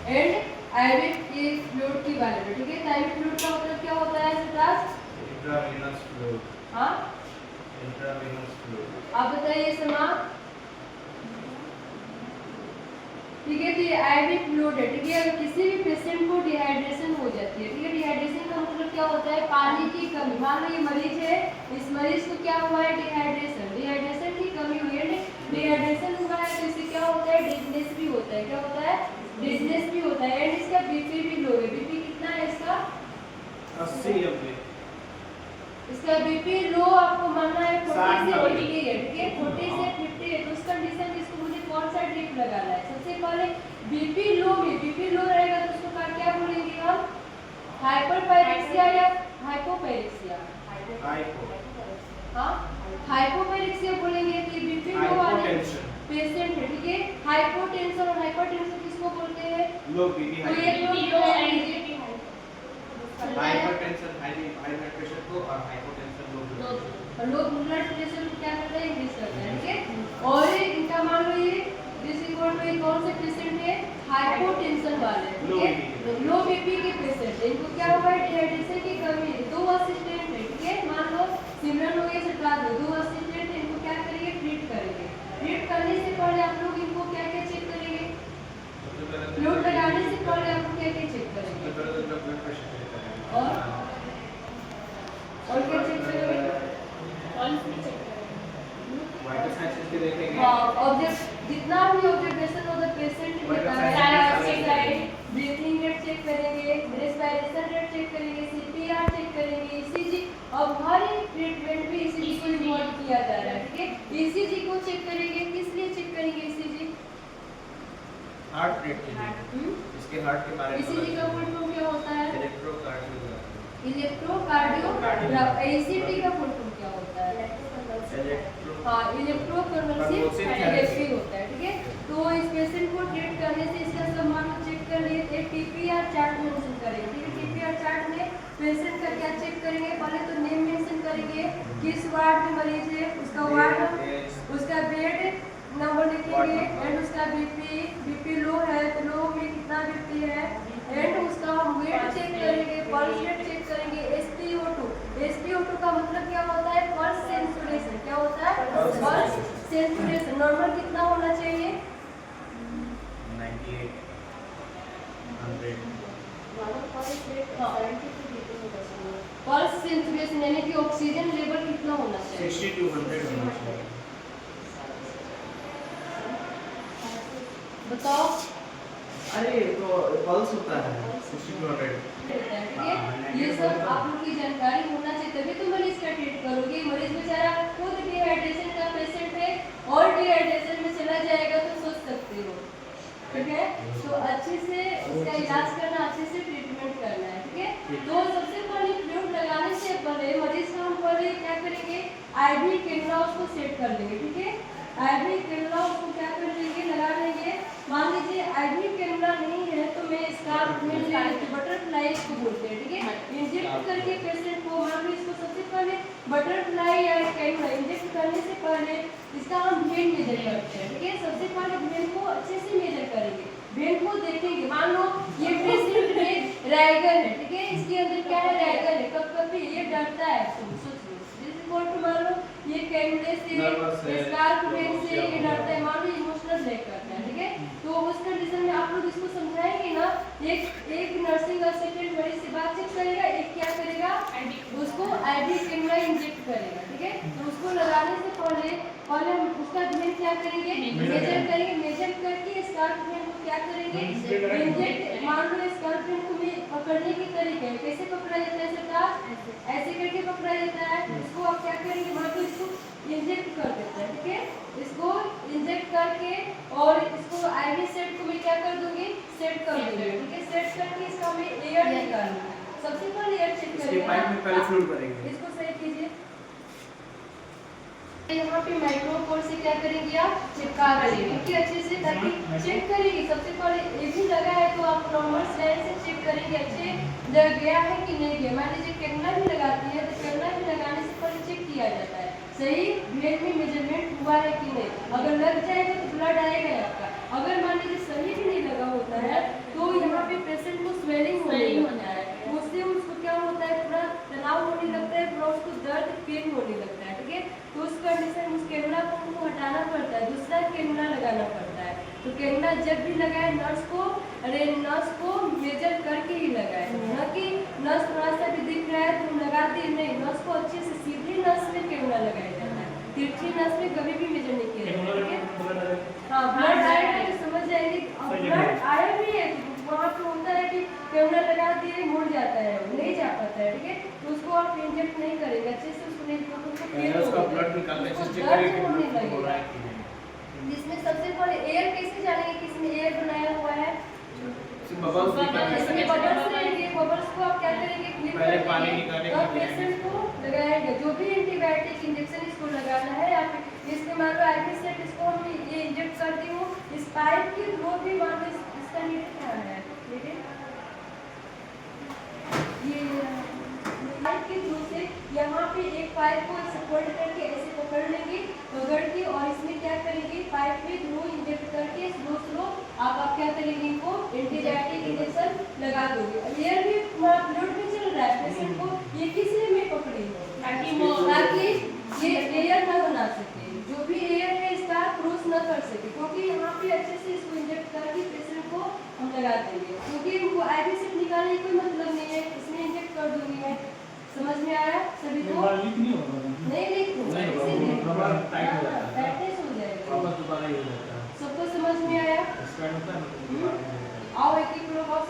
And IV fluid की value, ठीक है। आईवी फ्लूइड का मतलब क्या होता है सिद्धार्थ? Intravenous fluid. हाँ, इंट्रावेनस फ्लूइड। आप बताइए समा। ठीक है, तो ये आईवी फ्लूइड है, ठीक है। अगर किसी भी पेशेंट को डिहाइड्रेशन हो जाती है, ठीक है, डिहाइड्रेशन का मतलब क्या होता है? पानी की कमी। मान लो ये मरीज है, इस मरीज को क्या हुआ है? डिहाइड्रेशन, डिहाइड्रेशन की कमी हुई है। डिहाइड्रेशन हुआ है तो इससे क्या होता है? डिजनेस भी होता है। क्या होता है? डिजनेस भी होता है। एंड इसका बीपी भी लो है। बीपी कितना है इसका? 80 एमजी। इसका बीपी लो आपको मानना है 40 से 50 है, ठीक है। 40 से 50 है, तो उस कंडीशन में इसको मुझे कौन सा ड्रिप लगाना है? सबसे पहले बीपी लो में, बीपी लो रहेगा तो उसको क्या बोलेंगे हम? हाइपरपायरेक्सिया या हाइपोपायरेक्सिया? हाँ, हाइपोपायरेक्सिया बोलेंगे कि बीपी लो वाले पेशेंट है, ठीक है। हाइपोटेंशन और हाइपरटेंशन किसको बोलते हैं? लो बीपी तो ये लो हाइपरटेंशन हाई ब्लड प्रेशर को और हाइपोटेंशन लो ब्लड प्रेशर को क्या करता है? इंक्रीज करता है, ठीक है। और इनका मान लो ये दिस इक्वल टू कौन से पेशेंट है? हाइपोटेंशन वाले, ठीक है। लो बीपी के पेशेंट है, इनको क्या हुआ है? डिहाइड्रेशन की कमी है। 2 असिस्टेंट है, ठीक है। मान लो सिमरन हो गया सरकार में, 2 असिस्टेंट है, इनको क्या करेंगे? ट्रीट करेंगे। ट्रीट करने से पहले आप लोग इनको क्या क्या चेक करेंगे? फ्लूइड लगाने से पहले आप लोग क्या क्या चेक करेंगे? और क्या चेक करेंगे? वाइटल साइंस के देखेंगे। हाँ, ऑब्जेक्ट जितना भी ऑब्जर्वेशन हो the patient breathing rate check करेंगे, रेस्पिरेशन रेट चेक करेंगे, सीपीआर चेक करेंगे, ईसीजी। अब हर एक ट्रीटमेंट में ईसीजी को इन्वॉल्व किया जा रहा है, ठीक है। ईसीजी को चेक करेंगे, किस लिए चेक करेंगे ईसीजी? हार्ट रेट के लिए। इसके हार्ट के बारे में ईसीजी का फुल फॉर्म क्या होता है? इलेक्ट्रोकार्डियोग्राफी। इलेक्ट्रोकार्डियोग्राफी। एसीटी का फुल फॉर्म क्या होता है? हाँ, इलेक्ट्रोकन्वल्सिव थेरेपी होता है, ठीक है। तो इस पेशेंट को ट्रीट करने से इसका सब मान चेक कर लिए, एक टीपीआर चार्ट मेंशन करेंगे, ठीक है। टीपीआर चार्ट में पेशेंट का क्या चेक करेंगे? पहले तो नेम मेंशन करेंगे, किस वार्ड में मरीज है, उसका वार्ड, उसका बेड नंबर लिखेंगे, एंड उसका बीपी लो है तो लो में कितना बीपी है, एंड उसका हम वेट चेक करेंगे, पल्स रेट चेक करेंगे, SpO2। SpO2 का मतलब क्या होता है? पल्स सेंचुरेशन। क्या होता है? पल्स सेंचुरेशन। नॉर्मल कितना होना चाहिए? 98 100। पल्स सेंचुरेशन यानी कि ऑक्सीजन लेवल कितना होना चाहिए? 60 to 100 होना चाहिए। बताओ। अरे तो पल्स होता है 60 to 100। ठीक है, ये सब आप लोग की जानकारी होना चाहिए, तभी तो मरीज का ट्रीट करोगे। मरीज बेचारा खुद डिहाइड्रेशन का पेशेंट है और डिहाइड्रेशन में चला जाएगा तो सोच सकते हो, ठीक है। तो अच्छे से उसका इलाज करना, अच्छे से ट्रीटमेंट करना है, ठीक है। तो सबसे पहले फ्लूइड लगाने से पहले मरीज को हम पहले क्या करेंगे? आईवी कैनुला उसको सेट कर लेंगे, ठीक है। आईवी कैनुला उसको क्या कर लेंगे? लगा लेंगे। मान लीजिए आईवी कैनुला नहीं है तो मैं स्कार्फ में बटरफ्लाई इसको बोलते हैं, ठीक है। इंजेक्ट करके पेशेंट को, मान लो इसको सबसे पहले बटरफ्लाई या कैनुला इंजेक्ट करने से पहले इसका हम वेन मेजर करते हैं, ठीक है। सबसे पहले वेन को अच्छे से मेजर करेंगे, वेन को देखेंगे। मान लो ये पेशेंट में रैगर है, ठीक है, इसके अंदर क्या है? रैगर है। कब कभी ये डरता है, सोच लो। मान लो ये कैनुले से, स्कार्फ वेन से ये डरता है, मान लो इमोशनल ब्रेक करता है, ठीक है। तो उस कंडीशन में आप लोग इसको समझाएंगे ना, एक नर्सिंग असिस्टेंट मरीज से बात चेक करेगा, एक क्या करेगा? उसको आईवी कैनुला इंजेक्ट करेगा, ठीक है। तो उसको लगाने से पहले हम उसका वेन क्या करेंगे? मेजर करेंगे। मेजर करके स्कार्फ वेन को क्या करेंगे? इंजेक्ट। मान लो स्कार्फ वेन को पकड़ने की तरीके है, कैसे पकड़ा जाता है सरकार? ऐसे करके पकड़ा जाता है। इसको आप क्या करेंगे? मान लो इसको इंजेक्ट कर देते हैं, ठीक है। इसको इंजेक्ट करके और इसको आईवी सेट को मैं क्या कर दूंगी? सेट कर दूंगी, ठीक है। सेट करके इसका मैं एयर निकालूंगा। सबसे पहले एयर चेक करेंगे, इसके पाइप में पहले फ्लूइड करेंगे। इसको सही कीजिए। यहाँ पे माइक्रोपोर से क्या करेंगे? आप चिपका करेंगे, ठीक है, अच्छे से, ताकि चेक करेंगे। सबसे पहले एक ही लगा है तो आप नॉर्मल स्लाइन से चेक करेंगे अच्छे लग गया है कि नहीं गया। मान लीजिए कैनुला भी लगाती है तो कैनुला भी लगाने से पहले चेक किया जाता है सही ब्लड में मेजरमेंट हुआ है कि नहीं। अगर लग जाएगा तो ब्लड आएगा आपका। अगर मान लीजिए सही भी नहीं लगा होता है तो कैमरा जब भी लगाए नर्स को मेजर करके ही लगाए, न कि नर्स थोड़ा सा भी दिख रहा है तो लगाते नहीं, नर्स को अच्छे से सीधी नर्स में कैमरा लगाया जाता है, तिरछी नर्स में कभी भी मेजर नहीं किया जाता है, ठीक है। हाँ, ब्लड आएगा तो समझ जाएंगे, ब्लड आया भी है वहाँ पे होता है कि कैमरा लगा दिए मुड़ जाता है, नहीं जा पाता है, ठीक है, तो उसको आप इंजेक्ट नहीं करेंगे, अच्छे से उसको नहीं, उसका ब्लड निकालने से चेक करेंगे कि ब्लड हो रहा है कि नहीं। जिसमें सबसे पहले एयर कैसे जानेंगे किसमें एयर बनाया हुआ है, इसमें बबल्स निकालने से इसमें बबल्स रहेंगे, बबल्स को आप क्या करेंगे, क्लिप पहले करके पानी निकालेंगे, और पेशेंट को लगाएंगे, जो भी एंटीबायोटिक इंजेक्शन इसको लगाना है, या फिर इसमें मान लो आईवी सेट इसको हम ये इंजेक्ट करती हूँ, इस पाइप की थ्रू भी मान लो इसका नीड क्या है, ठीक है, ये पाइप के थ्रू से यहाँ पे एक पाइप को ऐसे फोल्ड करके ऐसे पकड़ लेंगे, पकड़ के और इसमें क्या करेंगे, पाइप में थ्रू इंजेक्ट करके स्लो आप क्या करेंगे, इनको एंटीबायोटिक इंजेक्शन लगा दोगे। एयर भी फ्लूइड में चल रहा है, पेशेंट को ये किस लिए में पकड़ी हो, ताकि ये एयर न बना सके, जो भी एयर है इसका क्रॉस न कर सके, क्योंकि यहाँ पे अच्छे से इसको इंजेक्ट करके पेशेंट को हम लगा देंगे, क्योंकि उनको आईवी सेट निकालने का कोई मतलब नहीं है, इसमें इंजेक्ट कर दूंगी मैं। समझ में आया सभी को? नहीं लीक होगा, टाइटनेस हो जाएगा। सबको समझ में आया? आओ एक एक लोग और